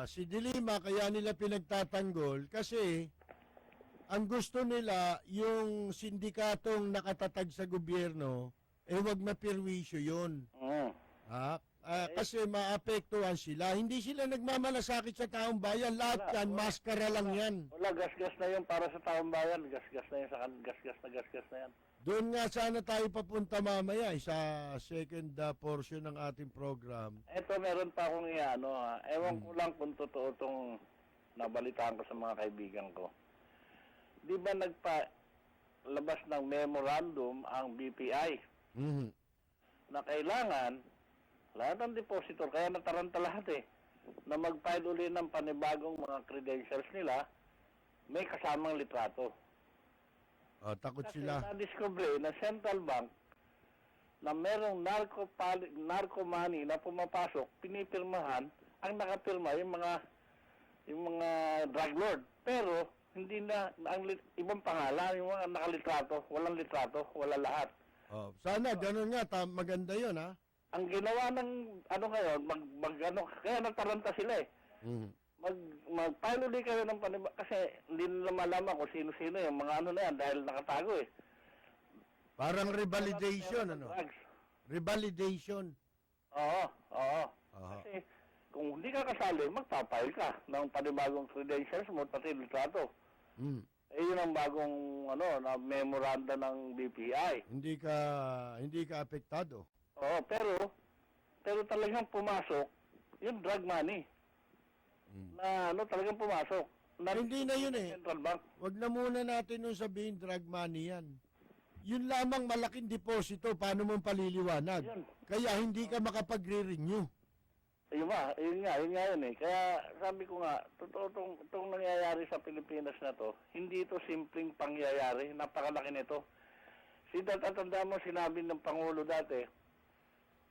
S5: Si Dilima, kaya nila pinagtatanggol kasi ang gusto nila, yung sindikatong nakatatag sa gobyerno, wag mapirwisyo yun. Kasi maapektuhan sila. Hindi sila nagmamalasakit sa taong bayan. Lahat yan, maskara lang yan.
S3: Wala, gasgas na yun para sa taong bayan. Gasgas na yun, gasgas na yan.
S5: Doon nga sana tayo papunta mamaya sa second portion ng ating program.
S3: Ito, meron pa akong ewan ko lang kung totoo itong nabalitaan ko sa mga kaibigan ko. Di ba nagpalabas ng memorandum ang BPI na kailangan lahat ng depositor, kaya nataranta lahat na mag-file uli ng panibagong mga credentials nila, may kasamang litrato.
S5: Takot
S3: Kasi
S5: sila.
S3: na-discover na Central Bank na merong narco money na pumapasok, pinipirmahan, ang nakapirma yung mga drug lord. Pero hindi na ang ibang pangalan, yung mga nakalitrato, walang litrato, wala lahat.
S5: Sana ganun nga, maganda 'yon ha.
S3: Ang ginawa ng ngayon, kaya nataranta sila mag-file ulit kayo ng kasi hindi nila malaman kung sino-sino yung mga na yan dahil nakatago
S5: Parang revalidation, Revalidation.
S3: Oo. Kasi kung hindi ka kasali, magpapile ka ng panibagong credentials mo, pati litrato. Yun ang bagong na memoranda ng BPI.
S5: Hindi ka apektado.
S3: Oo, pero talagang pumasok yung drug money. Na talagang pumasok.
S5: Hindi na yun
S3: Central Bank.
S5: Wag na muna natin nung sabihin drug money yan. Yun lamang malaking deposito, paano mong paliliwanag?
S3: Yun.
S5: Kaya hindi ka makapagre-renew.
S3: Yun nga yun eh. Kaya sabi ko nga, totoo itong nangyayari sa Pilipinas na to, hindi ito simpleng pangyayari, napakalaki nito. Tatanda mo, sinabi ng Pangulo dati,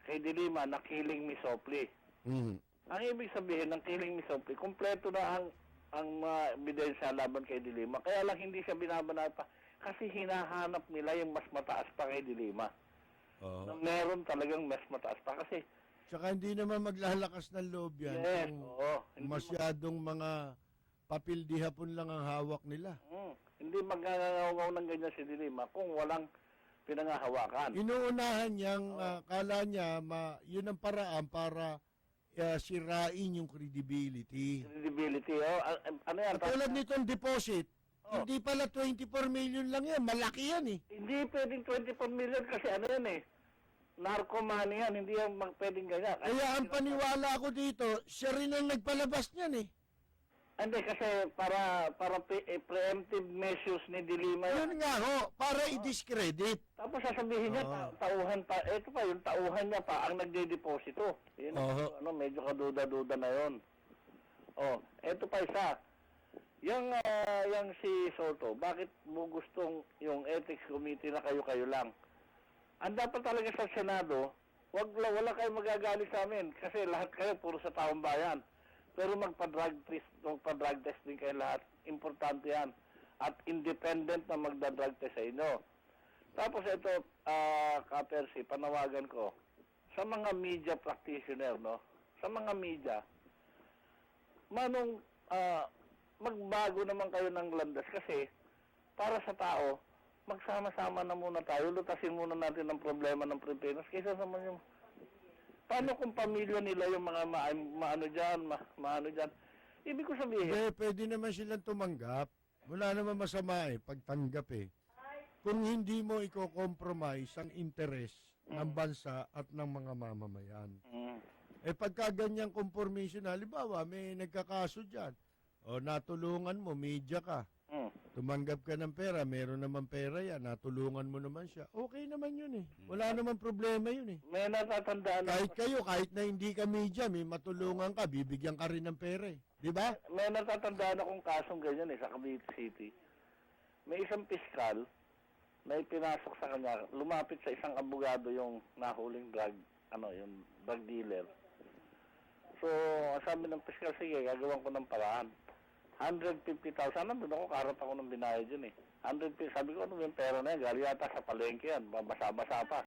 S3: kay Dilima, na killing me softly. Ang ibig sabihin ng killing me softly, kumpleto na ang mga ebidensya laban kay Dilima. Kaya lang hindi siya binabanata kasi hinahanap nila yung mas mataas pa kay Dilima. Na meron talagang mas mataas pa kasi
S5: Tsaka hindi naman maglalakas ng loob yan.
S3: yes,
S5: Kung masyadong mga papildi hapon lang ang hawak nila.
S3: Hindi magngangaw ng ganyan si Dilima kung walang pinangahawakan.
S5: Inuunahan niyang, kala niya, yun ang paraan para sirain yung credibility.
S3: Credibility, ano yan?
S5: Katulad nitong deposit, hindi pala 24 million lang yan. Malaki yan eh.
S3: Hindi pwedeng 24 million kasi ano yan eh. Narcomani yan, hindi yan pwedeng ganyan.
S5: Kaya ang paniwala ko dito, siya rin ang nagpalabas niyan eh.
S3: Hindi kasi para preemptive measures ni Dilima yan.
S5: Yun nga ho, para i-discredit.
S3: Tapos sasabihin niya, tauhan pa, ito pa, yung tauhan niya pa ang nagde-deposito. Yun, medyo kaduda-duda na yun. Ito pa isa. Yung si Soto, bakit mo gustong yung ethics committee na kayo-kayo lang? Ang dapat talaga sa Senado, wala kayong magagalit sa amin kasi lahat kayo puro sa taong bayan. Pero magpa-drug test din kayo lahat. Importante yan. At independent na magda-drug test sa inyo. Tapos ito, Kapersi, panawagan ko sa mga media practitioner, no? Sa mga media, magbago naman kayo ng landas kasi para sa tao, magsama-sama na muna tayo, lutasin muna natin ang problema ng Pilipinas kaysa naman yung paano kung pamilya nila yung mga maano dyan. Ibig ko sabihin,
S5: Pwede naman silang tumanggap. Wala naman masama eh, pagtanggap eh. Kung hindi mo i-compromise ang interes ng bansa at ng mga mamamayan. Pagka ganyang conformation, halimbawa may nagkakaso dyan, natulungan mo, media ka, tumanggap ka ng pera, meron naman pera yan, natulungan mo naman siya, okay naman yun eh. Wala naman problema yun eh.
S3: may natatandaan
S5: Kahit na hindi ka media, may matulungan ka, bibigyan ka rin ng pera eh. Di ba?
S3: may natatandaan akong kasong ganyan sa Cavite City. May isang piskal na ipinasok sa kanya, lumapit sa isang abogado yung nahuling yung drug dealer. So, sabi ng piskal, sige, gagawin ko ng paraan. 150,000, nandun ako, kaharap ako ng binayad yun eh. 150, sabi ko, ano yung pera na yan? Gali yata sa palengke yan, basa-basa pa.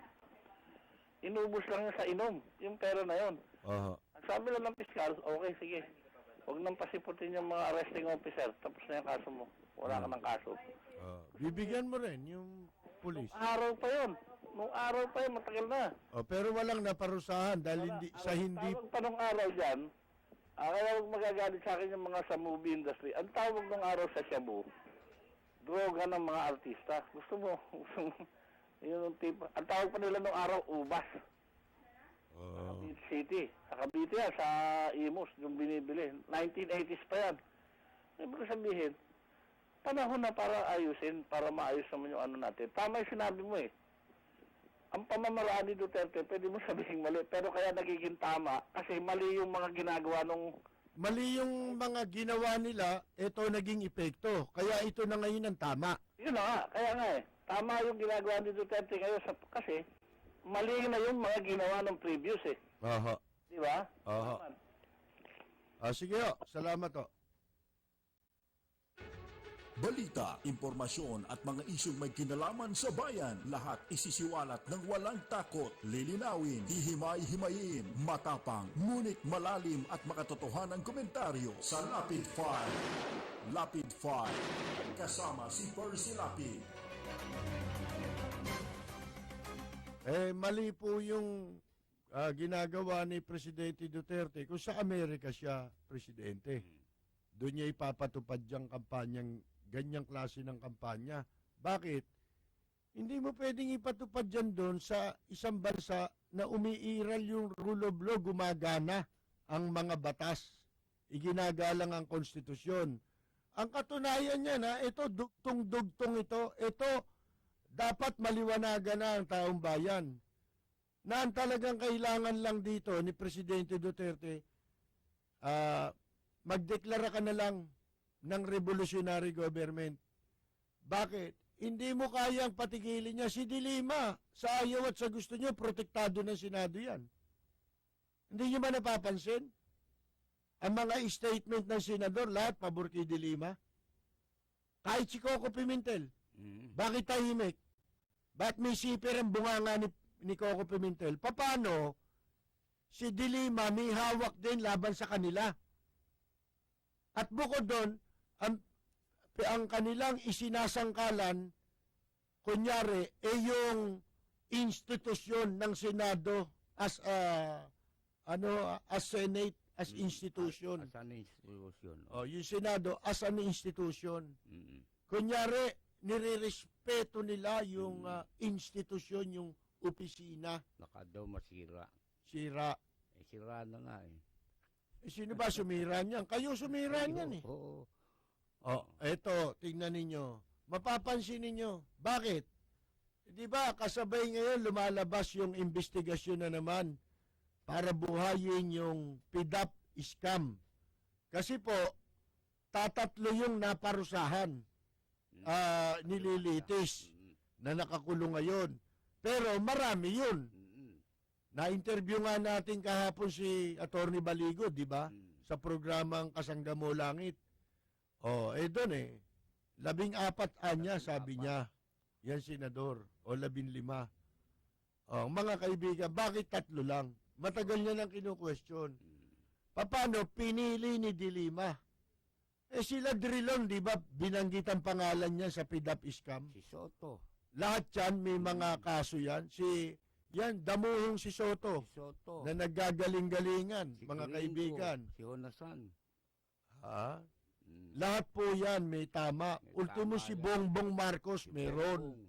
S3: Inubos lang yun sa inom, yung pera na yun. Ang sabi lang ng piskal, okay, sige. Huwag nang pasiputin yung mga arresting officer, tapos na yung kaso mo. Wala ka ng kaso.
S5: Bibigyan mo rin yung pulis.
S3: Nung araw pa yun, matagal na.
S5: Pero walang naparusahan dahil hindi...
S3: Tawag pa nung araw dyan, kaya huwag magagalit sa akin yung mga sa movie industry. Ang tawag nung araw sa Shabu, droga ng mga artista. Gusto mo? Yun yung tipo. Ang tawag pa nila nung araw, ubas. Cavite City. Sa Cavite yan, sa Imus, yung binibili. 1980s pa yan. Ibig sabihin, panahon na para ayusin, para maayos naman yung ano natin. Tama yung sinabi mo eh. Ang pamamaraan ni Duterte, pwede mo sabihin mali, pero kaya nagiging tama kasi mali yung mga ginagawa nung...
S5: Mali yung mga ginawa nila, ito naging epekto. Kaya ito na ngayon ang tama.
S3: Yun na nga, kaya nga eh. Tama yung ginagawa ni Duterte ngayon kasi mali na yung mga ginawa ng previous eh. Di ba?
S5: Sige o, salamat o.
S1: Balita, impormasyon at mga isyong may kinalaman sa bayan, lahat isisiwalat ng walang takot, lilinawin, hihimay-himayin, matapang, ngunit malalim at makatotohanang komentaryo sa Lapid 5. Lapid 5, kasama si Percy Lapid.
S5: Mali po yung ginagawa ni Presidente Duterte kung sa Amerika siya presidente. Doon niya ipapatupad yung kampanyang ganyang klase ng kampanya. Bakit? Hindi mo pwedeng ipatupad dyan doon sa isang bansa na umiiral yung rule of law, gumagana ang mga batas, iginagalang ang konstitusyon. Ang katunayan niya na ito, dugtong-dugtong ito dapat maliwanagan na ang taong bayan na ang talagang kailangan lang dito ni Presidente Duterte, magdeklara ka na lang ng revolutionary government. Bakit? Hindi mo kayang patigilin niya si De Lima. Sa ayaw at sa gusto niyo, protektado ng Senado yan. Hindi niyo ba napapansin? Ang mga statement ng senador, lahat pabor kay De Lima. Kahit si Coco Pimentel. Bakit tahimik? Bakit may siper ang bunganga ni Coco Pimentel? Paano si De Lima may hawak din laban sa kanila? At bukod doon, ang kanilang isinasangkalan, kunyari, yung institusyon ng Senado as Senate, as institution.
S6: As an institution.
S5: Yung Senado as an institution. Kunyari, nire-respeto nila yung institusyon, yung opisina.
S6: Naka daw masira.
S5: Sira.
S6: Sira na nga eh.
S5: Sino ba sumira niyan? Kayo sumira niyan eh.
S6: Oo.
S5: Eto, tingnan ninyo. Mapapansin ninyo. Bakit? Di ba, kasabay ngayon lumalabas yung investigasyon na naman para buhayin yung PDAP scam. Kasi po, tatatlo yung naparusahan, nililitis, na nakakulong ngayon. Pero marami yun. Na-interview nga natin kahapon si Atty. Baligo, di ba? Sa programang Kasangga Mo Langit. Doon 14 anya, sabi niya. Yan, senador. O 15. Mga kaibigan, bakit 3 lang? Matagal niya nang kinu-question. Paano pinili ni De Lima? Sila Drilon, di ba? Binanggit ang pangalan niya sa PDAP scam.
S6: Si Soto.
S5: Lahat yan, may mga kaso yan. Damuhong si Soto.
S6: Si Soto.
S5: Na naggagaling-galingan,
S6: Si
S5: mga
S6: Quirino,
S5: kaibigan.
S6: Si Honasan.
S5: Lahat po yan may tama.
S6: May
S5: Ultimo
S6: tama
S5: si
S6: yan.
S5: Bongbong Marcos
S6: Si
S5: meron.
S6: Bongbong.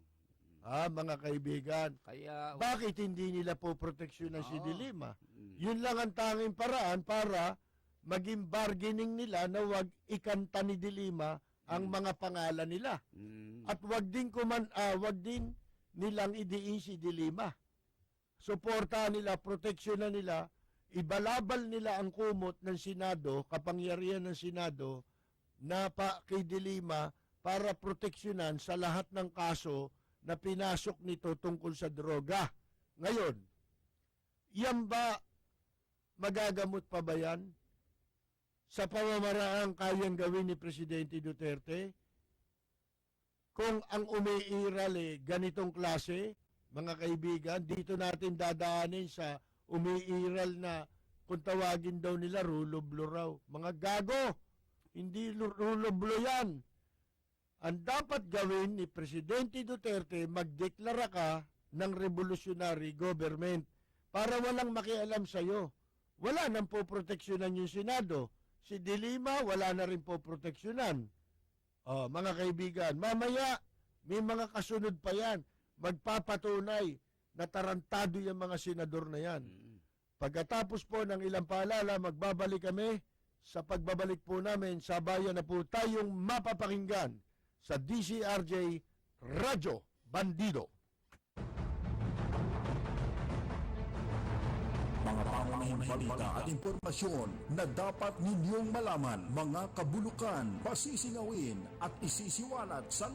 S5: Mga kaibigan.
S6: Kaya,
S5: Bakit hindi nila po proteksyonan si De Lima?
S6: Mm.
S5: Yun lang ang tanging paraan para maging bargaining nila na wag ikanta ni De Lima ang mga pangalan nila. At wag din nilang idiin si De Lima. Suportahan nila, proteksyonan nila, ibalabal nila ang kumot ng Senado, kapangyarihan ng Senado, na kay De Lima para proteksyonan sa lahat ng kaso na pinasok nito tungkol sa droga. Ngayon, yan ba, magagamot pa ba yan? Sa pamamaraang kayang gawin ni Presidente Duterte? Kung ang umiiral ganitong klase, mga kaibigan, dito natin dadaanin sa umiiral na kung tawagin daw nila rule of law raw. Mga gago, hindi rule of law yan. Ang dapat gawin ni Presidente Duterte, magdeklara ka ng revolutionary government para walang makialam sa'yo. Wala nang po proteksyonan yung Senado. Si De Lima, wala na rin po proteksyonan. Mga kaibigan, mamaya may mga kasunod pa yan. Magpapatunay na tarantado yung mga senador na yan. Pagkatapos po ng ilang paalala, magbabalik kami. Sa pagbabalik po namin, sabayan na po tayong mapapakinggan sa DCRJ Radyo Bandido.
S1: Mga pangunahing balita at impormasyon na dapat ninyong malaman, mga kabulukan, pasisingawin at isisiwalat sa